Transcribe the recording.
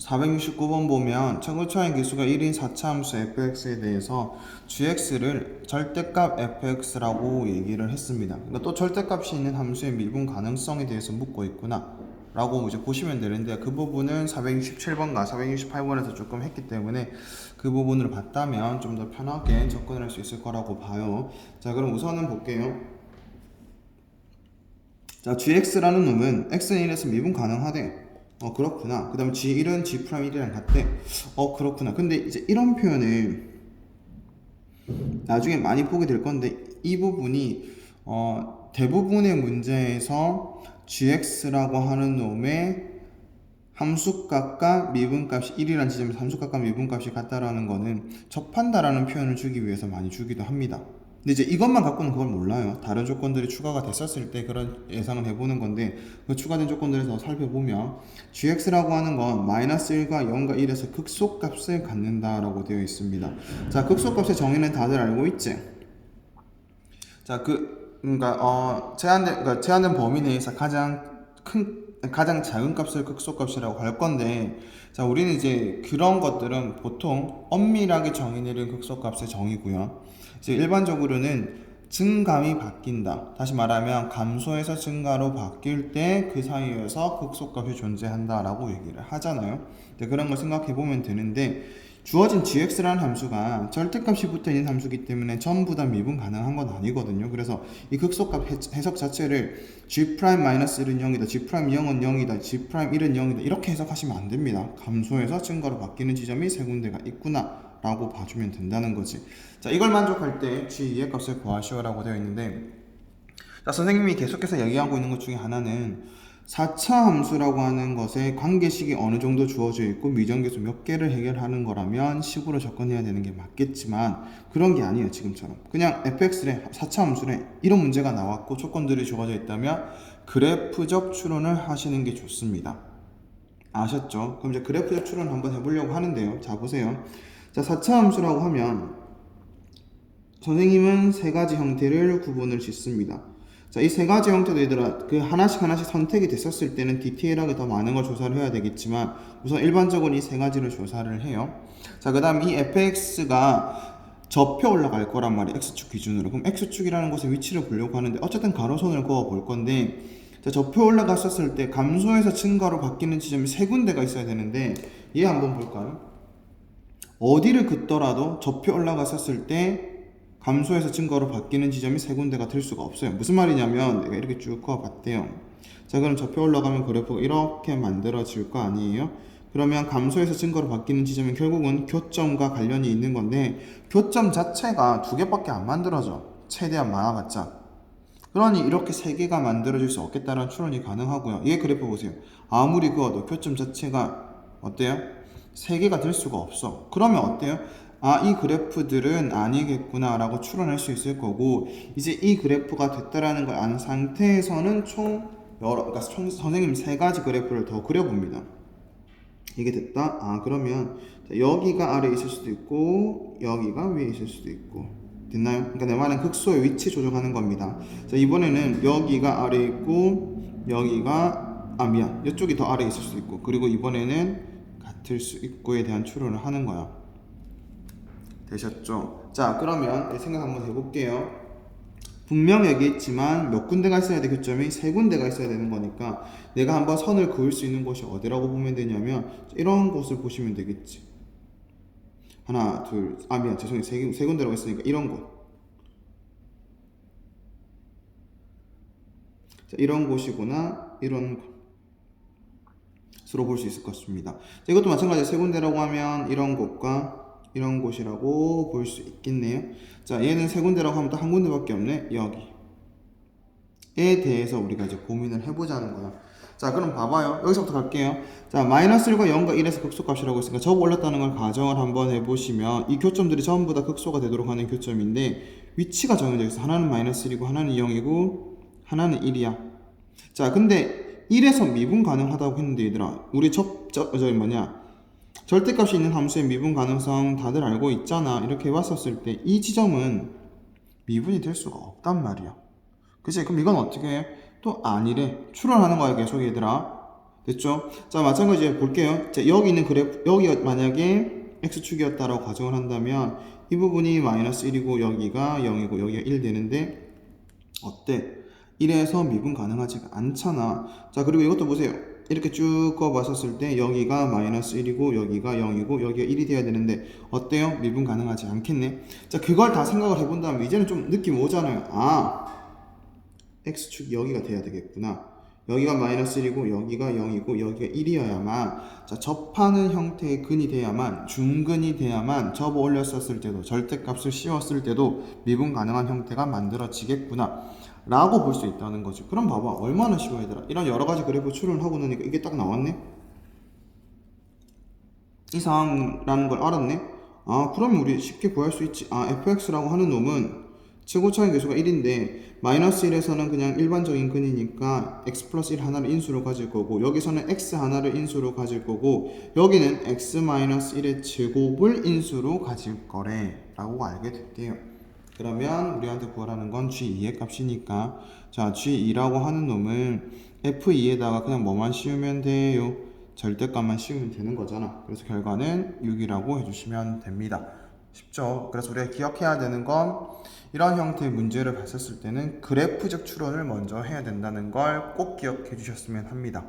469번 보면 청구처인 기수가 1인 4차 함수 fx에 대해서 gx를 절대값 fx라고 얘기를 했습니다. 그러니까 또 절대값이 있는 함수의 미분 가능성에 대해서 묻고 있구나 라고 이제 보시면 되는데, 그 부분은 467번과 468번에서 조금 했기 때문에 그 부분을 봤다면 좀 더 편하게 접근할 수 있을 거라고 봐요. 자, 그럼 우선은 볼게요. 자, gx라는 놈은 x는 1에서 미분 가능하대. 그렇구나. 그 다음에 g1은 g'1이랑 같대. 그렇구나. 근데 이제 이런 표현을 나중에 많이 보게 될 건데, 이 부분이 대부분의 문제에서 gx라고 하는 놈의 함수값과 미분값이 1이라는 지점에서 함수값과 미분값이 같다라는 거는 접한다라는 표현을 주기 위해서 많이 주기도 합니다. 근데 이제 이것만 갖고는 그걸 몰라요. 다른 조건들이 추가가 됐었을 때 그런 예상을 해보는 건데, 그 추가된 조건들에서 살펴보면 gx라고 하는 건 -1과 0과 1에서 극소값을 갖는다라고 되어 있습니다. 자, 극소값의 정의는 다들 알고 있지? 자, 그러니까 제한된 범위 내에서 가장 작은 값을 극소값이라고 할 건데, 자, 우리는 이제 그런 것들은 보통 엄밀하게 정의 내린 극소값의 정의고요. 이제 일반적으로는 증감이 바뀐다. 다시 말하면 감소에서 증가로 바뀔 때 그 사이에서 극소값이 존재한다라고 얘기를 하잖아요. 그런 걸 생각해 보면 되는데, 주어진 gx라는 함수가 절대값이 붙어있는 함수이기 때문에 전부 다 미분 가능한 건 아니거든요. 그래서 이 극소값 해석 자체를 g'-1은 0이다, g'0은 0이다, g'1은 0이다 이렇게 해석하시면 안 됩니다. 감소해서 증가로 바뀌는 지점이 세 군데가 있구나 라고 봐주면 된다는 거지. 자, 이걸 만족할 때 g2의 값을 구하시오라고 되어 있는데, 자, 선생님이 계속해서 얘기하고 있는 것 중에 하나는 4차 함수라고 하는 것에 관계식이 어느 정도 주어져 있고 미정계수 몇 개를 해결하는 거라면 식으로 접근해야 되는 게 맞겠지만, 그런 게 아니에요. 지금처럼 그냥 fx래 4차 함수래 이런 문제가 나왔고 조건들이 주어져 있다면 그래프적 추론을 하시는 게 좋습니다. 아셨죠? 그럼 이제 그래프적 추론을 한번 해보려고 하는데요. 자, 보세요. 자, 4차 함수라고 하면 선생님은 세 가지 형태를 구분을 짓습니다. 자, 이 세 가지 형태도 얘들아 그 하나씩 선택이 됐었을 때는 디테일하게 더 많은 걸 조사를 해야 되겠지만, 우선 일반적으로 이 세 가지를 조사를 해요. 자, 그 다음 이 fx가 접혀 올라갈 거란 말이에요. x축 기준으로. 그럼 x축이라는 곳의 위치를 보려고 하는데, 어쨌든 가로선을 그어 볼 건데, 자, 접혀 올라갔었을 때 감소에서 증가로 바뀌는 지점이 세 군데가 있어야 되는데, 얘 한번 볼까요? 어디를 긋더라도 접혀 올라갔었을 때 감소에서 증가로 바뀌는 지점이 세 군데가 될 수가 없어요. 무슨 말이냐면 내가 이렇게 쭉 그어봤대요. 자, 그럼 접혀 올라가면 그래프가 이렇게 만들어질 거 아니에요? 그러면 감소에서 증가로 바뀌는 지점은 결국은 교점과 관련이 있는 건데, 교점 자체가 두 개밖에 안 만들어져. 최대한 많아봤자. 그러니 이렇게 세 개가 만들어질 수 없겠다는 추론이 가능하고요. 얘 그래프 보세요. 아무리 그어도 교점 자체가 어때요? 세 개가 될 수가 없어. 그러면 어때요? 이 그래프들은 아니겠구나 라고 추론할 수 있을 거고, 이제 이 그래프가 됐다라는 걸 안 상태에서는 그러니까 총 선생님 세 가지 그래프를 더 그려봅니다. 이게 됐다? 그러면 여기가 아래에 있을 수도 있고 여기가 위에 있을 수도 있고. 됐나요? 그러니까 내 말은 극소의 위치 조정하는 겁니다. 자, 이번에는 여기가 아래에 있고 여기가 이쪽이 더 아래에 있을 수도 있고, 그리고 이번에는 같을 수 있고에 대한 추론을 하는 거야. 되셨죠? 자, 그러면 생각 한번 해볼게요. 분명 얘기했지만 몇 군데가 있어야 돼? 교점이 세 군데가 있어야 되는 거니까 내가 한번 선을 그을 수 있는 곳이 어디라고 보면 되냐면 이런 곳을 보시면 되겠지. 하나, 둘, 죄송해요. 세 군데라고 했으니까 이런 곳. 자, 이런 곳이구나, 이런 곳으로 볼 수 있을 것 같습니다. 자, 이것도 마찬가지로 세 군데라고 하면 이런 곳과 이런 곳이라고 볼 수 있겠네요. 자, 얘는 세 군데라고 하면 또 한 군데밖에 없네. 여기에 대해서 우리가 이제 고민을 해보자는 거야. 자, 그럼 봐봐요. 여기서부터 갈게요. 자, -1과 0과 1에서 극소값이라고 했으니까 접 올렸다는 걸 가정을 한번 해보시면 이 교점들이 전부 다 극소가 되도록 하는 교점인데, 위치가 정해져 있어. 하나는 -1이고 하나는 0이고 하나는 1이야. 자, 근데 1에서 미분 가능하다고 했는데 얘들아, 우리 절대값이 있는 함수의 미분 가능성 다들 알고 있잖아. 이렇게 해왔었을 때 이 지점은 미분이 될 수가 없단 말이야. 그치? 그럼 이건 어떻게 해? 또 아니래. 추론하는 거야 계속 얘들아. 됐죠? 자, 마찬가지로 볼게요. 자, 여기 있는 그래프, 여기가 만약에 x축이었다라고 가정을 한다면 이 부분이 마이너스 1이고 여기가 0이고 여기가 1 되는데 어때? 1에서 미분 가능하지가 않잖아. 자, 그리고 이것도 보세요. 이렇게 쭉 그어봤었을 때 여기가 마이너스 1이고 여기가 0이고 여기가 1이 돼야 되는데 어때요? 미분 가능하지 않겠네. 자, 그걸 다 생각을 해본다면 이제는 좀 느낌 오잖아요. 아, x축이 여기가 돼야 되겠구나. 여기가 마이너스 1이고 여기가 0이고 여기가 1이어야만 자, 접하는 형태의 근이 돼야만 중근이 돼야만 접어 올렸었을 때도 절대값을 씌웠을 때도 미분 가능한 형태가 만들어지겠구나 라고 볼 수 있다는 거지. 그럼 봐봐, 얼마나 쉬워 얘들아. 이런 여러가지 그래프 추론을 하고 나니까 이게 딱 나왔네. 이 상황이라는 걸 알았네. 아, 그러면 우리 쉽게 구할 수 있지. 아, fx라고 하는 놈은 최고차의 계수가 1인데 마이너스 1에서는 그냥 일반적인 근이니까 x 플러스 1 하나를 인수로 가질 거고 여기서는 x 하나를 인수로 가질 거고 여기는 x 마이너스 1의 제곱을 인수로 가질 거래 라고 알게 됐대요. 그러면 우리한테 구하라는 건 g2의 값이니까 자, g2라고 하는 놈을 f2에다가 그냥 뭐만 씌우면 돼요? 절대값만 씌우면 되는 거잖아. 그래서 결과는 6이라고 해주시면 됩니다. 쉽죠? 그래서 우리가 기억해야 되는 건 이런 형태의 문제를 봤었을 때는 그래프적 추론을 먼저 해야 된다는 걸 꼭 기억해 주셨으면 합니다.